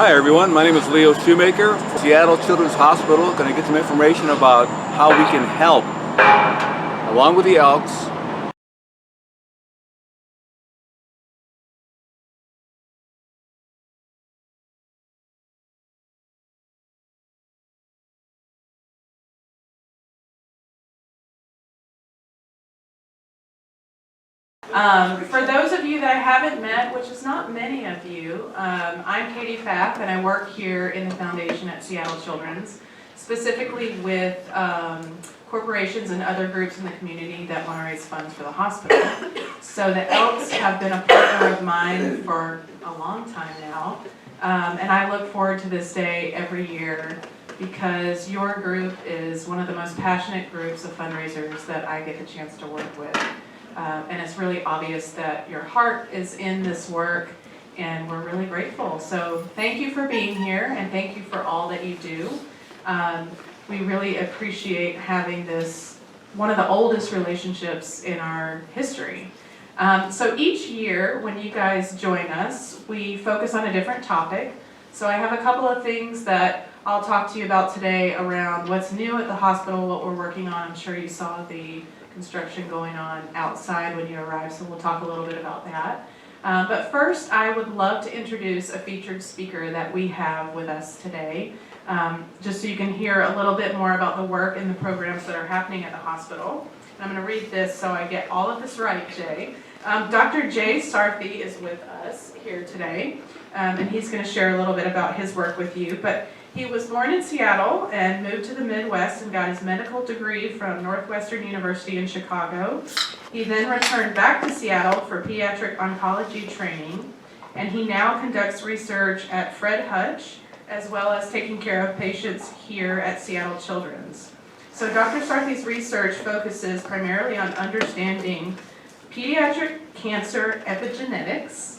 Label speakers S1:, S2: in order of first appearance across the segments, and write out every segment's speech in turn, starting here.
S1: Hi everyone, my name is Leo Schumaker, Seattle Children's Hospital. Going to get some information about how we can help, along with the Elks.
S2: For those of you that I haven't met, which is not many of you, I'm Katie Pfaff and I work here in the foundation at Seattle Children's, specifically with corporations and other groups in the community that want to raise funds for the hospital. So the Elks have been a partner of mine for a long time now, and I look forward to this day every year because your group is one of the most passionate groups of fundraisers that I get the chance to work with. And it's really obvious that your heart is in this work, and we're really grateful. So thank you for being here, and thank you for all that you do. We really appreciate having this, one of the oldest relationships in our history. So each year when you guys join us, we focus on a different topic. So I have a couple of things that I'll talk to you about today around what's new at the hospital, what we're working on. I'm sure you saw the construction going on outside when you arrived, so we'll talk a little bit about that. But first, I would love to introduce a featured speaker that we have with us today, just so you can hear a little bit more about the work and the programs that are happening at the hospital. And I'm going to read this so I get all of this right, Jay. Dr. Jay Sarthy is with us here today, and he's going to share a little bit about his work with you. But he was born in Seattle and moved to the Midwest and got his medical degree from Northwestern University in Chicago. He then returned back to Seattle for pediatric oncology training, and he now conducts research at Fred Hutch, as well as taking care of patients here at Seattle Children's. So Dr. Sarthy's research focuses primarily on understanding pediatric cancer epigenetics,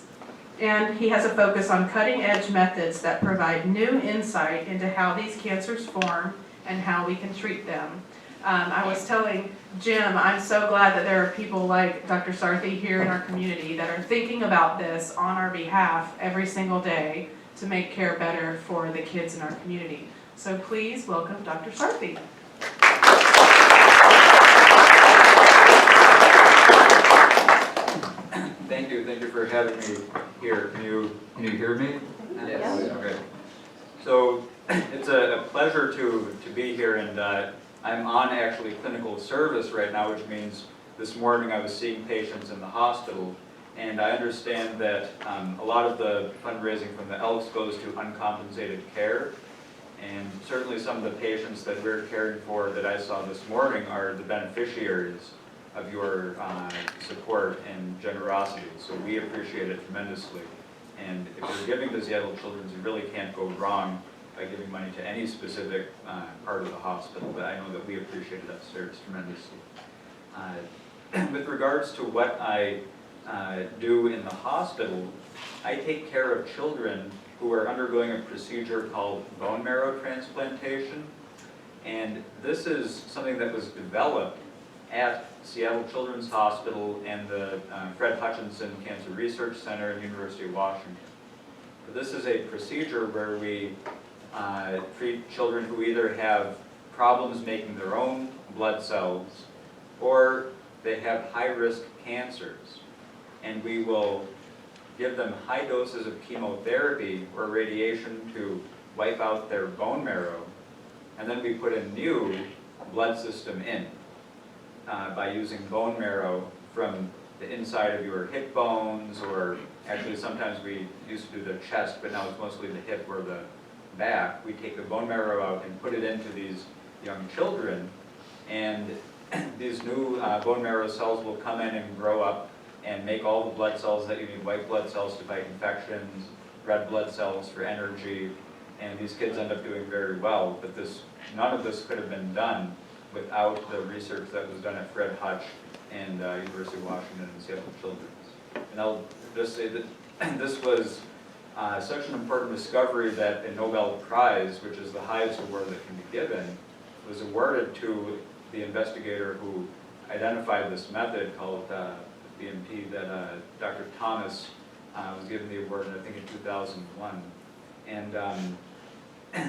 S2: and he has a focus on cutting-edge methods that provide new insight into how these cancers form and how we can treat them. I was telling Jim, I'm so glad that there are people like Dr. Sarthy here in our community that are thinking about this on our behalf every single day to make care better for the kids in our community. So please welcome Dr. Sarthy.
S3: Thank you for having me here. Can you hear me?
S2: Yes.
S3: Okay. So it's a pleasure to be here, and I'm on actually clinical service right now, which means this morning I was seeing patients in the hospital, and I understand that a lot of the fundraising from the Elks goes to uncompensated care, and certainly some of the patients that we're caring for that I saw this morning are the beneficiaries of your support and generosity. So we appreciate it tremendously. And if you're giving to Seattle Children's, you really can't go wrong by giving money to any specific part of the hospital, but I know that we appreciate it upstairs tremendously. With regards to what I do in the hospital, I take care of children who are undergoing a procedure called bone marrow transplantation. And this is something that was developed at Seattle Children's Hospital and the Fred Hutchinson Cancer Research Center at University of Washington. This is a procedure where we treat children who either have problems making their own blood cells or they have high-risk cancers. And we will give them high doses of chemotherapy or radiation to wipe out their bone marrow, and then we put a new blood system in. By using bone marrow from the inside of your hip bones, or actually sometimes we used to do the chest, but now it's mostly the hip or the back. We take the bone marrow out and put it into these young children, and these new bone marrow cells will come in and grow up and make all the blood cells that you need, white blood cells to fight infections, red blood cells for energy, and these kids end up doing very well. But none of this could have been done without the research that was done at Fred Hutch and University of Washington and Seattle Children's. And I'll just say that this was such an important discovery that a Nobel Prize, which is the highest award that can be given, was awarded to the investigator who identified this method called BMP that Dr. Thomas was given the award, I think, in 2001. And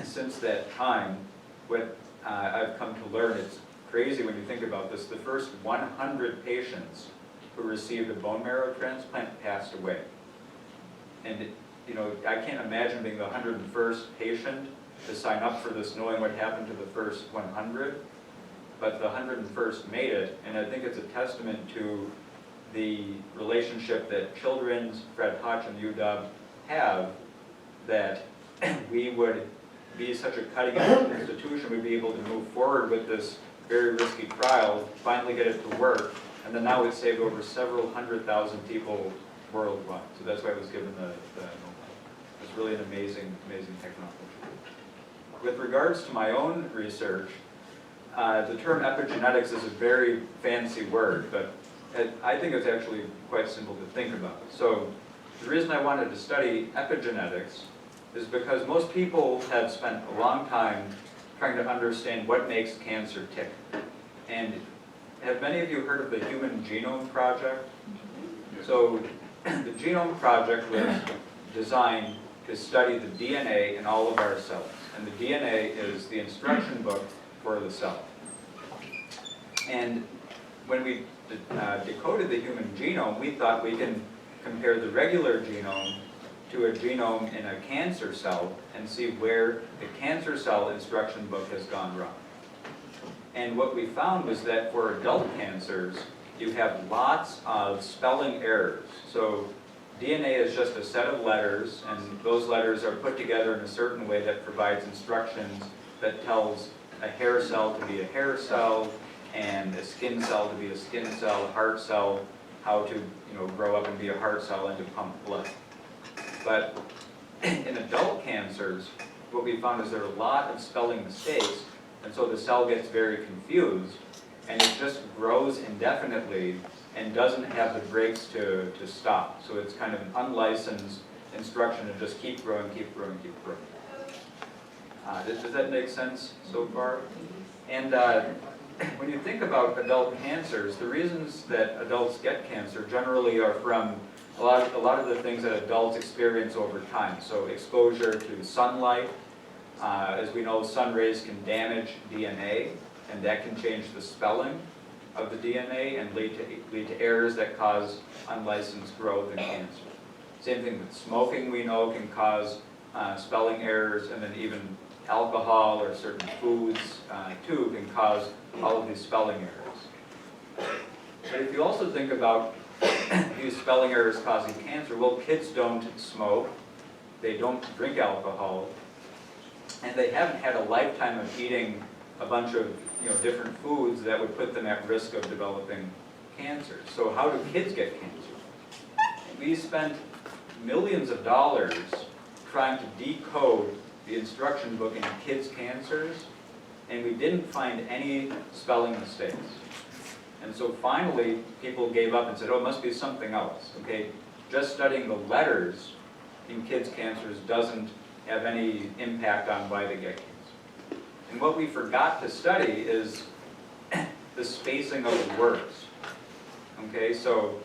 S3: since that time, what I've come to learn, it's crazy when you think about this, the first 100 patients who received a bone marrow transplant passed away. And you know, I can't imagine being the 101st patient to sign up for this knowing what happened to the first 100, but the 101st made it, and I think it's a testament to the relationship that Children's, Fred Hutch, and UW have, that we would be such a cutting-edge institution, we'd be able to move forward with this very risky trial, finally get it to work, and then now we've saved over several 100,000 people worldwide. So that's why it was given the Nobel. It's really an amazing, amazing technology. With regards to my own research, the term epigenetics is a very fancy word, but I think it's actually quite simple to think about. So the reason I wanted to study epigenetics is because most people have spent a long time trying to understand what makes cancer tick. And have many of you heard of the Human Genome Project? So the Genome Project was designed to study the DNA in all of our cells. And the DNA is the instruction book for the cell. And when we decoded the human genome, we thought we can compare the regular genome to a genome in a cancer cell and see where the cancer cell instruction book has gone wrong. And what we found was that for adult cancers, you have lots of spelling errors. So DNA is just a set of letters, and those letters are put together in a certain way that provides instructions that tells a hair cell to be a hair cell, and a skin cell to be a skin cell, heart cell, how to grow up and be a heart cell and to pump blood. But in adult cancers, what we found is there are a lot of spelling mistakes, and so the cell gets very confused, and it just grows indefinitely and doesn't have the brakes to stop. So it's kind of an unlicensed instruction to just keep growing, keep growing, keep growing. Does that make sense so far? And when you think about adult cancers, the reasons that adults get cancer generally are from a lot of the things that adults experience over time. So exposure to sunlight. As we know, sun rays can damage DNA, and that can change the spelling of the DNA and lead to errors that cause unlicensed growth and cancer. Same thing with smoking, we know, can cause spelling errors, and then even alcohol or certain foods too can cause all of these spelling errors. But if you also think about these spelling errors causing cancer, well, kids don't smoke, they don't drink alcohol, and they haven't had a lifetime of eating a bunch of different foods that would put them at risk of developing cancer. So how do kids get cancer? We spent millions of dollars trying to decode the instruction book in kids' cancers, and we didn't find any spelling mistakes. And so finally, people gave up and said, oh, it must be something else. Okay, just studying the letters in kids' cancers doesn't have any impact on why they get cancer. And what we forgot to study is the spacing of the words. Okay, so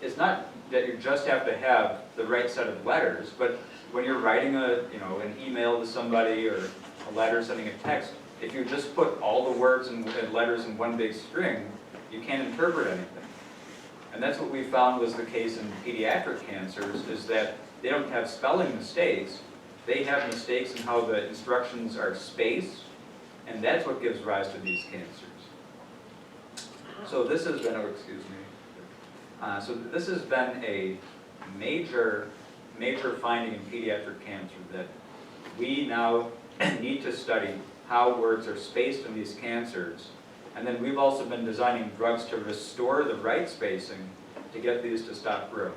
S3: it's not that you just have to have the right set of letters, but when you're writing an email to somebody or a letter, sending a text, if you just put all the words and letters in one big string, you can't interpret anything. And that's what we found was the case in pediatric cancers, is that they don't have spelling mistakes, they have mistakes in how the instructions are spaced, and that's what gives rise to these cancers. So this has been, this has been a major finding in pediatric cancer, that we now need to study how words are spaced in these cancers. And then we've also been designing drugs to restore the right spacing to get these to stop growing.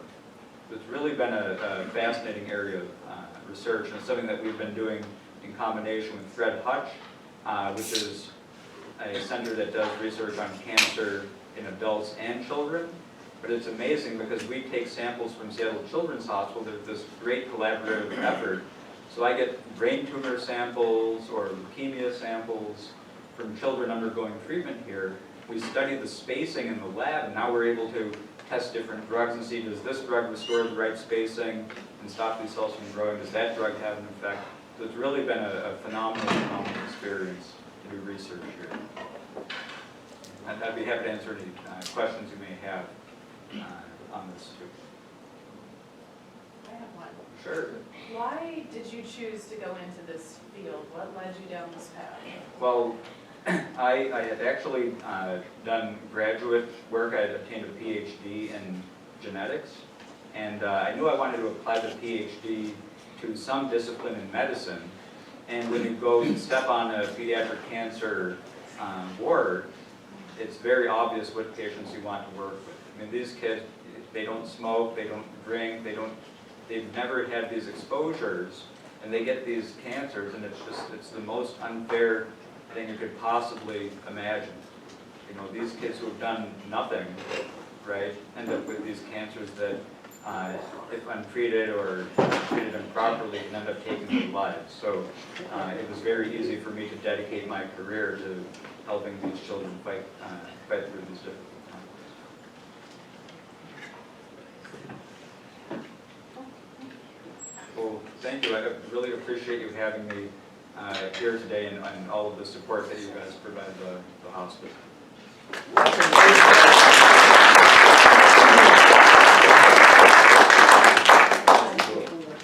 S3: So it's really been a fascinating area of research, and it's something that we've been doing in combination with Fred Hutch, which is a center that does research on cancer in adults and children. But it's amazing because we take samples from Seattle Children's Hospital. There's this great collaborative effort. So I get brain tumor samples or leukemia samples from children undergoing treatment here, we studied the spacing in the lab, and now we're able to test different drugs and see, does this drug restore the right spacing and stop these cells from growing? Does that drug have an effect? So it's really been a phenomenal experience to do research here. And I'd be happy to answer any questions you may have on this too.
S2: I have one.
S3: Sure.
S4: Why did you choose to go into this field? What led you down this path?
S3: Well, I had actually done graduate work. I had obtained a PhD in genetics, and I knew I wanted to apply the PhD to some discipline in medicine. And when you go and step on a pediatric cancer ward, it's very obvious what patients you want to work with. I mean, these kids, they don't smoke, they don't drink, they've never had these exposures, and they get these cancers, and it's the most unfair thing you could possibly imagine. You know, these kids who have done nothing, right, end up with these cancers that, if untreated or treated improperly, can end up taking their lives. So it was very easy for me to dedicate my career to helping these children fight through these difficult times. Well, thank you. I really appreciate you having me here today and all of the support that you guys provide the hospital.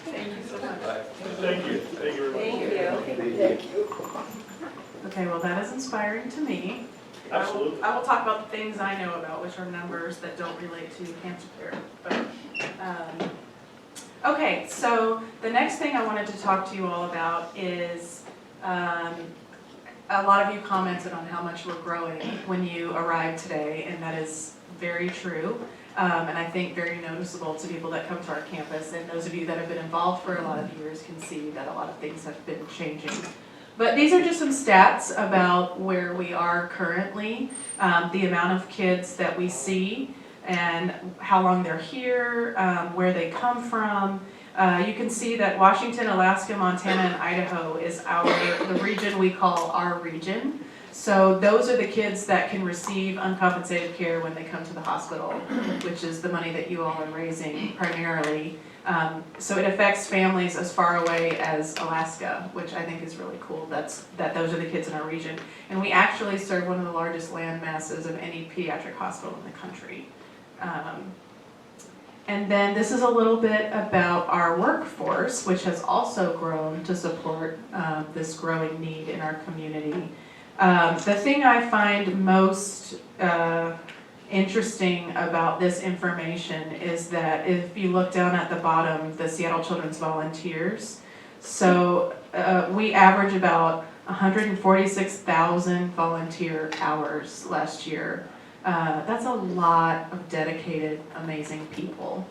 S2: Thank you so much.
S5: Thank you. Thank you very much.
S4: Thank you.
S2: Okay, well, that is inspiring to me.
S5: Absolutely.
S2: I will talk about the things I know about, which are numbers that don't relate to cancer care. But, okay, so the next thing I wanted to talk to you all about is a lot of you commented on how much we're growing when you arrived today, and that is very true. And I think very noticeable to people that come to our campus, and those of you that have been involved for a lot of years can see that a lot of things have been changing. But these are just some stats about where we are currently, the amount of kids that we see, and how long they're here, where they come from. You can see that Washington, Alaska, Montana, and Idaho is the region we call our region. So those are the kids that can receive uncompensated care when they come to the hospital, which is the money that you all are raising primarily. So it affects families as far away as Alaska, which I think is really cool. That those are the kids in our region. And we actually serve one of the largest land masses of any pediatric hospital in the country. And then this is a little bit about our workforce, which has also grown to support this growing need in our community. The thing I find most interesting about this information is that if you look down at the bottom, the Seattle Children's Volunteers, so we average about 146,000 volunteer hours last year. That's a lot of dedicated, amazing people.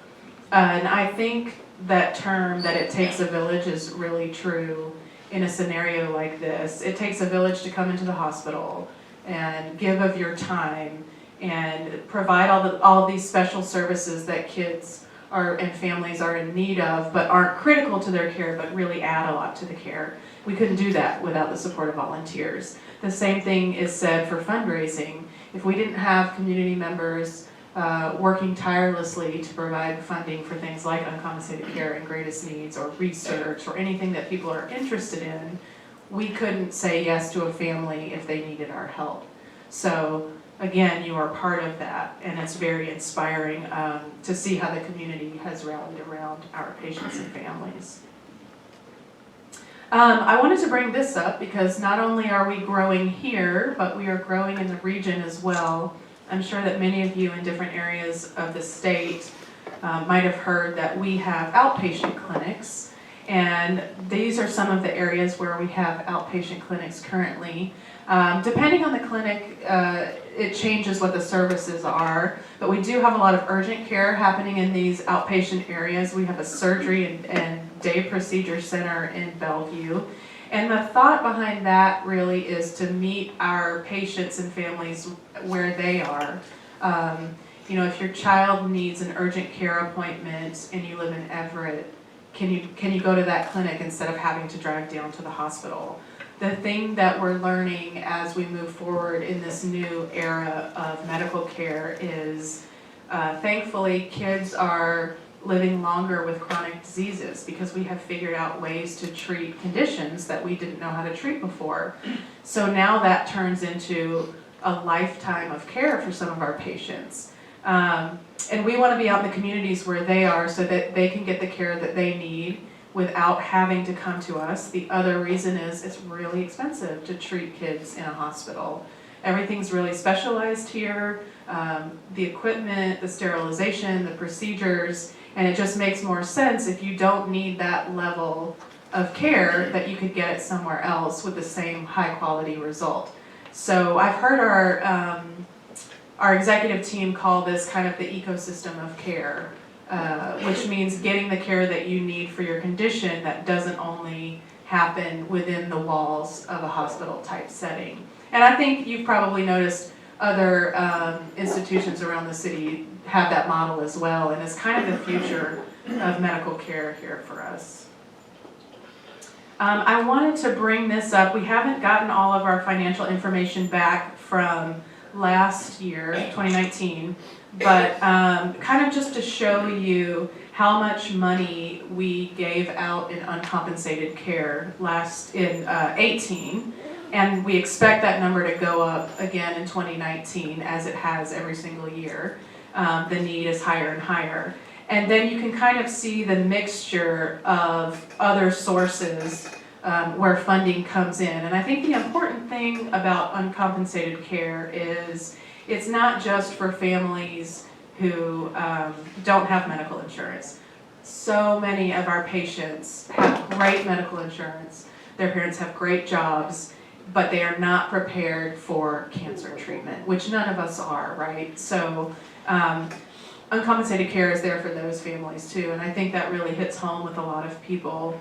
S2: And I think that term that it takes a village is really true in a scenario like this. It takes a village to come into the hospital and give of your time and provide all of these special services that kids and families are in need of, but aren't critical to their care, but really add a lot to the care. We couldn't do that without the support of volunteers. The same thing is said for fundraising. If we didn't have community members working tirelessly to provide funding for things like uncompensated care and greatest needs or research or anything that people are interested in, we couldn't say yes to a family if they needed our help. So again, you are part of that, and it's very inspiring to see how the community has rallied around our patients and families. I wanted to bring this up because not only are we growing here, but we are growing in the region as well. I'm sure that many of you in different areas of the state might have heard that we have outpatient clinics, and these are some of the areas where we have outpatient clinics currently. Depending on the clinic, it changes what the services are, but we do have a lot of urgent care happening in these outpatient areas. We have a surgery and day procedure center in Bellevue. And the thought behind that really is to meet our patients and families where they are. You know, if your child needs an urgent care appointment and you live in Everett, can you go to that clinic instead of having to drive down to the hospital? the thing that we're learning as we move forward in this new era of medical care is, thankfully, kids are living longer with chronic diseases because we have figured out ways to treat conditions that we didn't know how to treat before. So now that turns into a lifetime of care for some of our patients. And we want to be out in the communities where they are so that they can get the care that they need without having to come to us. The other reason is it's really expensive to treat kids in a hospital. Everything's really specialized here, the equipment, the sterilization, the procedures, and it just makes more sense if you don't need that level of care that you could get it somewhere else with the same high quality result. So I've heard our executive team call this kind of the ecosystem of care, which means getting the care that you need for your condition that doesn't only happen within the walls of a hospital type setting. And I think you've probably noticed other institutions around the city have that model as well, and it's kind of the future of medical care here for us. I wanted to bring this up. We haven't gotten all of our financial information back from last year, 2019, but kind of just to show you how much money we gave out in uncompensated care in 18. And we expect that number to go up again in 2019 as it has every single year. The need is higher and higher. And then you can kind of see the mixture of other sources where funding comes in. And I think the important thing about uncompensated care is it's not just for families who don't have medical insurance. So many of our patients have great medical insurance. Their parents have great jobs, but they are not prepared for cancer treatment, which none of us are, right? So uncompensated care is there for those families too, and I think that really hits home with a lot of people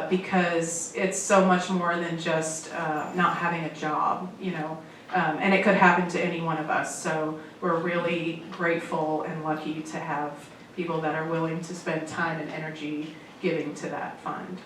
S2: because it's so much more than just not having a job, you know, and it could happen to any one of us. So we're really grateful and lucky to have people that are willing to spend time and energy giving to that fund.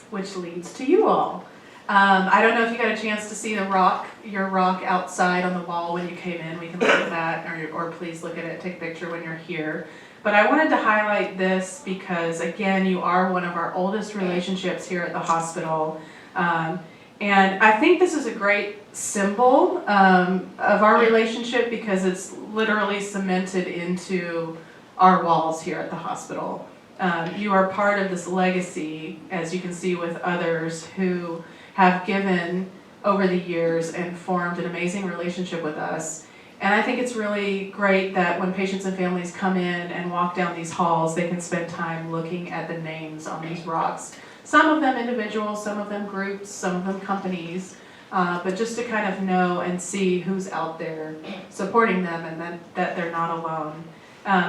S2: Which leads to you all. I don't know if you got a chance to see your rock outside on the wall when you came in. We can look at that, or please look at it, take a picture when you're here. But I wanted to highlight this because, again, you are one of our oldest relationships here at the hospital. And I think this is a great symbol of our relationship because it's literally cemented into our walls here at the hospital. You are part of this legacy, as you can see with others who have given over the years and formed an amazing relationship with us. And I think it's really great that when patients and families come in and walk down these halls, they can spend time looking at the names on these rocks. Some of them individuals, some of them groups, some of them companies, but just to kind of know and see who's out there supporting them and that they're not alone.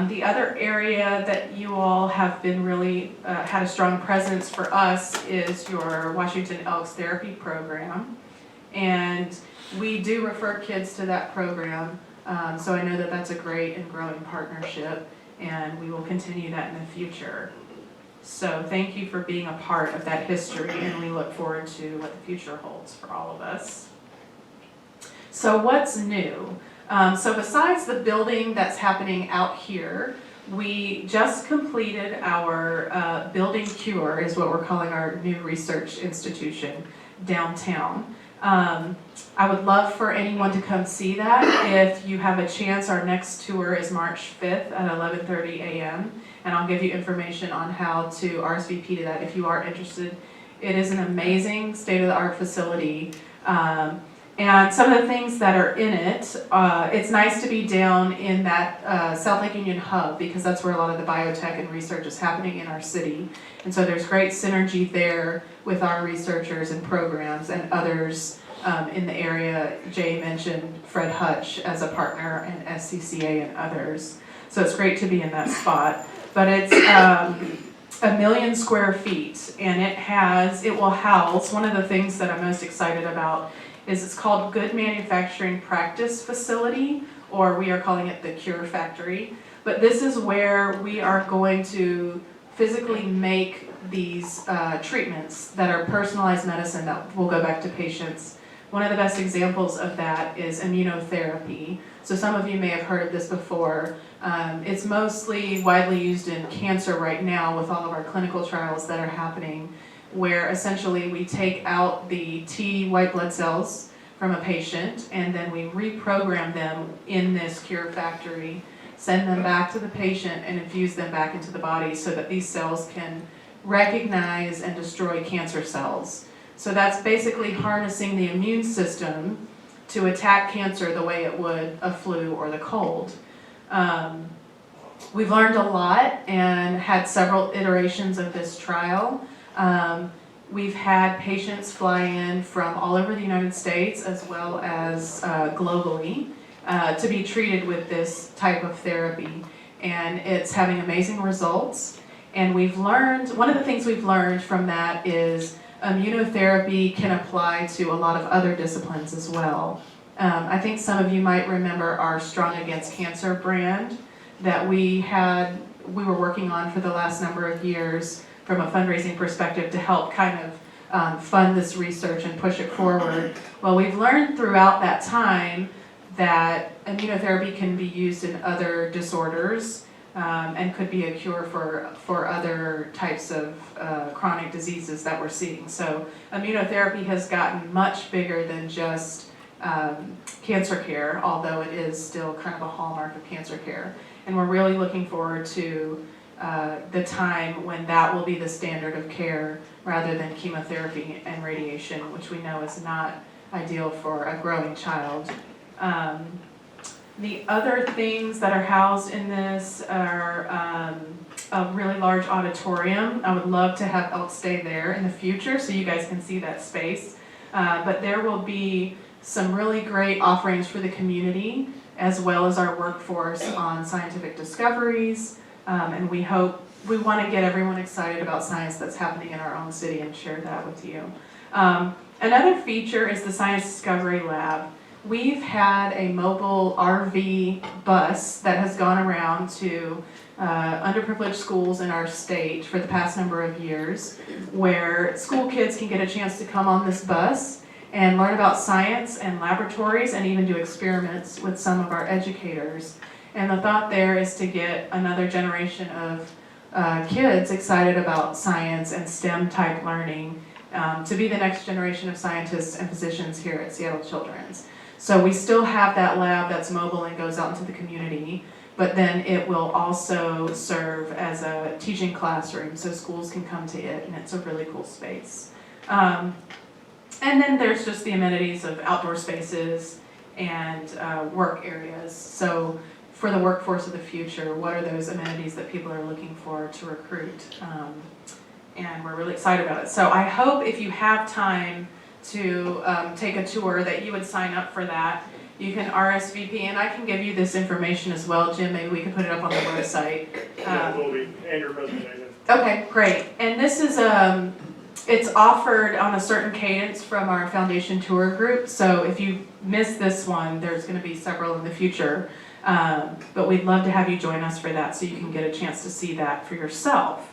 S2: The other area that you all have been really had a strong presence for us is your Washington Elks Therapy Program. And we do refer kids to that program, so I know that that's a great and growing partnership, and we will continue that in the future. So thank you for being a part of that history, and we look forward to what the future holds for all of us. So what's new? So besides the building that's happening out here, we just completed our building cure, is what we're calling our new research institution downtown. I would love for anyone to come see that. If you have a chance, our next tour is March 5th at 11:30 a.m. And I'll give you information on how to RSVP to that if you are interested. It is an amazing state-of-the-art facility. And some of the things that are in it, it's nice to be down in that South Lake Union hub because that's where a lot of the biotech and research is happening in our city. And so there's great synergy there with our researchers and programs and others in the area. Jay mentioned Fred Hutch as a partner and SCCA and others. So it's great to be in that spot. But it's 1 million square feet and it will house, one of the things that I'm most excited about is it's called Good Manufacturing Practice Facility, or we are calling it the Cure Factory. But this is where we are going to physically make these treatments that are personalized medicine that will go back to patients. One of the best examples of that is immunotherapy. So some of you may have heard of this before. It's mostly widely used in cancer right now with all of our clinical trials that are happening, where essentially we take out the T white blood cells from a patient and then we reprogram them in this cure factory, send them back to the patient and infuse them back into the body so that these cells can recognize and destroy cancer cells. So that's basically harnessing the immune system to attack cancer the way it would a flu or the cold. We've learned a lot and had several iterations of this trial. We've had patients fly in from all over the United States as well as globally to be treated with this type of therapy. And it's having amazing results. And we've learned, one of the things we've learned from that is immunotherapy can apply to a lot of other disciplines as well. I think some of you might remember our Strong Against Cancer brand that we were working on for the last number of years from a fundraising perspective to help kind of fund this research and push it forward. Well, we've learned throughout that time that immunotherapy can be used in other disorders and could be a cure for other types of chronic diseases that we're seeing. So immunotherapy has gotten much bigger than just cancer care, although it is still kind of a hallmark of cancer care. And we're really looking forward to the time when that will be the standard of care rather than chemotherapy and radiation, which we know is not ideal for a growing child. The other things that are housed in this are a really large auditorium. I would love to have Elk stay there in the future so you guys can see that space. But there will be some really great offerings for the community as well as our workforce on scientific discoveries. And we want to get everyone excited about science that's happening in our own city and share that with you. Another feature is the Science Discovery Lab. We've had a mobile RV bus that has gone around to underprivileged schools in our state for the past number of years, where school kids can get a chance to come on this bus and learn about science and laboratories and even do experiments with some of our educators. And the thought there is to get another generation of kids excited about science and STEM type learning to be the next generation of scientists and physicians here at Seattle Children's. So we still have that lab that's mobile and goes out into the community, but then it will also serve as a teaching classroom so schools can come to it, and it's a really cool space. And then there's just the amenities of outdoor spaces and work areas. So for the workforce of the future, what are those amenities that people are looking for to recruit? And we're really excited about it. So I hope if you have time to take a tour that you would sign up for that. You can RSVP, and I can give you this information as well, Jim. Maybe we can put it up on the website.
S5: Yeah, will be, and your presentation.
S2: Okay, great. And this is it's offered on a certain cadence from our foundation tour group. So if you miss this one, there's going to be several in the future. But we'd love to have you join us for that so you can get a chance to see that for yourself.